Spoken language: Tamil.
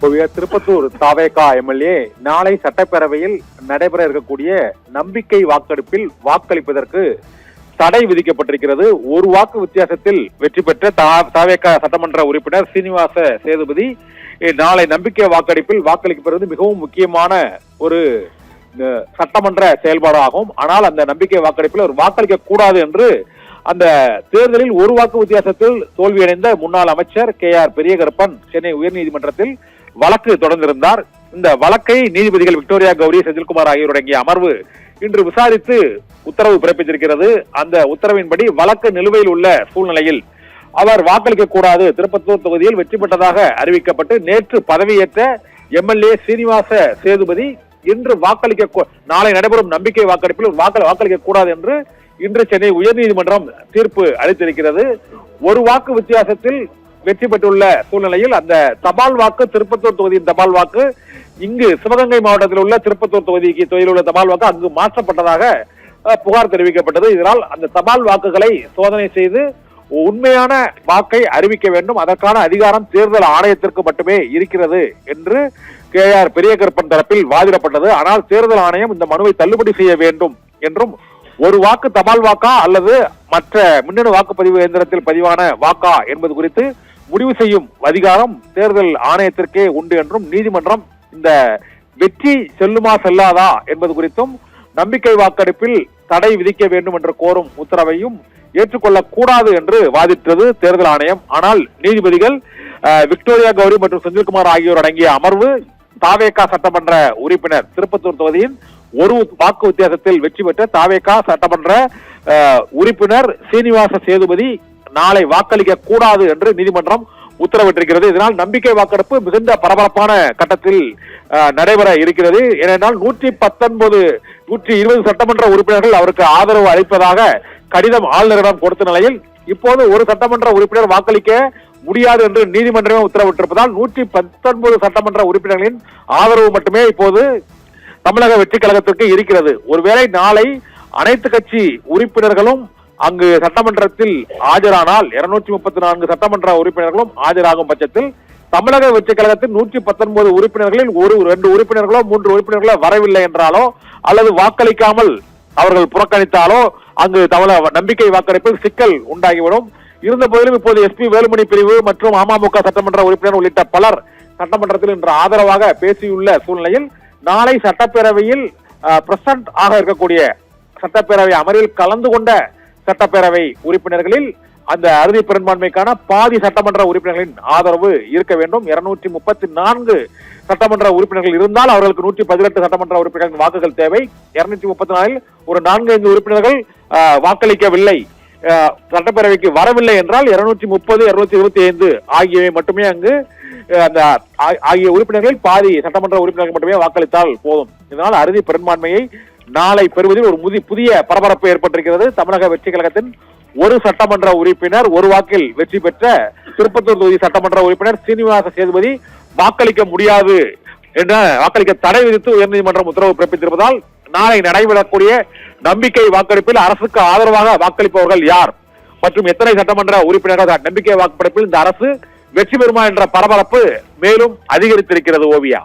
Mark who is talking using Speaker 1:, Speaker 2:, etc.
Speaker 1: திருப்பத்தூர் தாவேகா எம்எல்ஏ நாளை சட்டப்பேரவையில் நடைபெற இருக்கக்கூடிய நம்பிக்கை வாக்கெடுப்பில் வாக்களிப்பதற்கு தடை விதிக்கப்பட்டிருக்கிறது. ஒரு வாக்கு வித்தியாசத்தில் வெற்றி பெற்ற தாவேகா சட்டமன்ற உறுப்பினர் சீனிவாச சேதுபதி நாளை நம்பிக்கை வாக்கெடுப்பில் வாக்களிக்கப்படுவது மிகவும் முக்கியமான ஒரு சட்டமன்ற செயல்பாடாகும். ஆனால் அந்த நம்பிக்கை வாக்கெடுப்பில் ஒரு வாக்களிக்க கூடாது என்று அந்த தேர்தலில் ஒரு வாக்கு வித்தியாசத்தில் தோல்வியடைந்த முன்னாள் அமைச்சர் KR பெரியகருப்பன் சென்னை உயர்நீதிமன்றத்தில் வழக்கு தொடர்ந்திருந்தார். இந்த வழக்கை நீதிபதிகள் விக்டோரியா கௌரி, செந்தில்குமார் ஆகியோர் அடங்கிய அமர்வு இன்று விசாரித்து உத்தரவு பிறப்பித்திருக்கிறது. அந்த உத்தரவின்படி வழக்கு நிலுவையில் உள்ள சூழ்நிலையில் அவர் வாக்களிக்க கூடாது, திருப்பத்தூர் தொகுதியில் வெற்றி பெற்றதாக அறிவிக்கப்பட்டு நேற்று பதவியேற்ற MLA சீனிவாச சேதுபதி இன்று நாளை நடைபெறும் நம்பிக்கை வாக்கெடுப்பில் வாக்களிக்க கூடாது என்று இன்று சென்னை உயர்நீதிமன்றம் தீர்ப்பு அளித்திருக்கிறது. ஒரு வாக்கு வித்தியாசத்தில் வெற்றி பெற்றுள்ள சூழ்நிலையில் அந்த தபால் வாக்கு, திருப்பத்தூர் தொகுதியின் தபால் வாக்கு இங்கு சிவகங்கை மாவட்டத்தில் உள்ள திருப்பத்தூர் தொகுதியில் உள்ள தபால் வாக்கு அங்கு மாற்றப்பட்டதாக புகார் தெரிவிக்கப்பட்டது. இதனால் அந்த தபால் வாக்குகளை சோதனை செய்து உண்மையான வாக்கை அறிவிக்க வேண்டும், அதற்கான அதிகாரம் தேர்தல் ஆணையத்திற்கு மட்டுமே இருக்கிறது என்று KR பெரியகருப்பன் தரப்பில் வாதிடப்பட்டது. ஆனால் தேர்தல் ஆணையம் இந்த மனுவை தள்ளுபடி செய்ய வேண்டும் என்றும், ஒரு வாக்கு தபால் வாக்கா அல்லது மற்ற மின்னணு வாக்குப்பதிவு இயந்திரத்தில் பதிவான வாக்கா என்பது குறித்து முடிவு செய்யும் அதிகாரம் தேர்தல் ஆணையத்திற்கே உண்டு என்றும், நீதிமன்றம் இந்த வெற்றி செல்லுமா செல்லாதா என்பது குறித்தும் நம்பிக்கை வாக்கெடுப்பில் தடை விதிக்க வேண்டும் என்று கோரும் உத்தரவையும் ஏற்றுக்கொள்ளக் கூடாது என்று வாதிட்டது தேர்தல் ஆணையம். ஆனால் நீதிபதிகள் விக்டோரியா கௌரி மற்றும் செந்தில்குமார் ஆகியோர் அடங்கிய அமர்வு தாவேகா சட்டமன்ற உறுப்பினர், திருப்பத்தூர் தொகுதியின் ஒரு வாக்கு வித்தியாசத்தில் வெற்றி பெற்ற தாவேகா சட்டமன்ற உறுப்பினர் சீனிவாச சேதுபதி நாளை வாக்களிக்க கூடாது என்று நீதிமன்றம் உத்தரவிட்டிருக்கிறது. இதனால் நம்பிக்கை வாக்கெடுப்பு மிகுந்த பரபரப்பான கட்டத்தில் நடைபெற இருக்கிறது. ஏனென்றால் 120 சட்டமன்ற உறுப்பினர்கள் அவருக்கு ஆதரவு அளிப்பதாக கடிதம் ஆளுநரிடம் கொடுத்த நிலையில் இப்போது ஒரு சட்டமன்ற உறுப்பினர் வாக்களிக்க முடியாது என்று நீதிமன்றமே உத்தரவிட்டிருப்பதால் 119 சட்டமன்ற உறுப்பினர்களின் ஆதரவு மட்டுமே இப்போது தமிழக வெற்றி கழகத்திற்கு இருக்கிறது. ஒருவேளை நாளை அனைத்து கட்சி உறுப்பினர்களும் அங்கு சட்டமன்றத்தில் ஆஜரானால் 234 சட்டமன்ற உறுப்பினர்களும் ஆஜராகும் பட்சத்தில் தமிழக வெற்றி கழகத்தின் 119 உறுப்பினர்களில் 2 உறுப்பினர்களோ 3 உறுப்பினர்களோ வரவில்லை என்றாலோ அல்லது வாக்களிக்காமல் அவர்கள் புறக்கணித்தாலோ அங்கு நம்பிக்கை வாக்கெடுப்பில் சிக்கல் உண்டாகிவிடும். இருந்த போதிலும் இப்போது SP வேலுமணி பிரிவு மற்றும் அமமுக சட்டமன்ற உறுப்பினர் உள்ளிட்ட பலர் சட்டமன்றத்தில் இன்று ஆதரவாக பேசியுள்ள சூழ்நிலையில் நாளை சட்டப்பேரவையில் பிரசன்ட் ஆக இருக்கக்கூடிய சட்டப்பேரவை அமர்வில் கலந்து கொண்ட சட்டப்பேரவை உறுப்பினர்களில் அந்த அறுதி பெரும்பான்மைக்கான பாதி சட்டமன்ற உறுப்பினர்களின் ஆதரவு இருக்க வேண்டும். 234 சட்டமன்ற உறுப்பினர்கள் இருந்தால் அவர்களுக்கு 118 சட்டமன்ற உறுப்பினர்களின் வாக்குகள் தேவை. 234 ஒரு 4-5 உறுப்பினர்கள் வாக்களிக்கவில்லை, சட்டப்பேரவைக்கு வரவில்லை என்றால் 230, 225 ஆகியவை மட்டுமே அங்கு அந்த ஆகிய உறுப்பினர்களில் பாதி சட்டமன்ற உறுப்பினர்கள் மட்டுமே வாக்களித்தால் போதும். இதனால் அறுதி பெரும்பான்மையை நாளை பெறுவதில் ஒரு புதிய பரபரப்பு ஏற்பட்டிருக்கிறது. தமிழக வெற்றி கழகத்தின் ஒரு சட்டமன்ற உறுப்பினர் ஒரு வாக்கில் வெற்றி பெற்ற திருப்பத்தூர் தொகுதி சட்டமன்ற உறுப்பினர் சீனிவாச சேதுபதி வாக்களிக்க முடியாது என்ற வாக்களிக்க தடை விதித்து உயர்நீதிமன்றம் உத்தரவு பிறப்பித்திருப்பதால் நாளை நடைபெறக்கூடிய நம்பிக்கை வாக்கெடுப்பில் அரசுக்கு ஆதரவாக வாக்களிப்பவர்கள் யார் மற்றும் எத்தனை சட்டமன்ற உறுப்பினர்கள் நம்பிக்கை வாக்கெடுப்பில் இந்த அரசு வெற்றி பெறுமா என்ற பரபரப்பு மேலும் அதிகரித்திருக்கிறது. ஓவியா.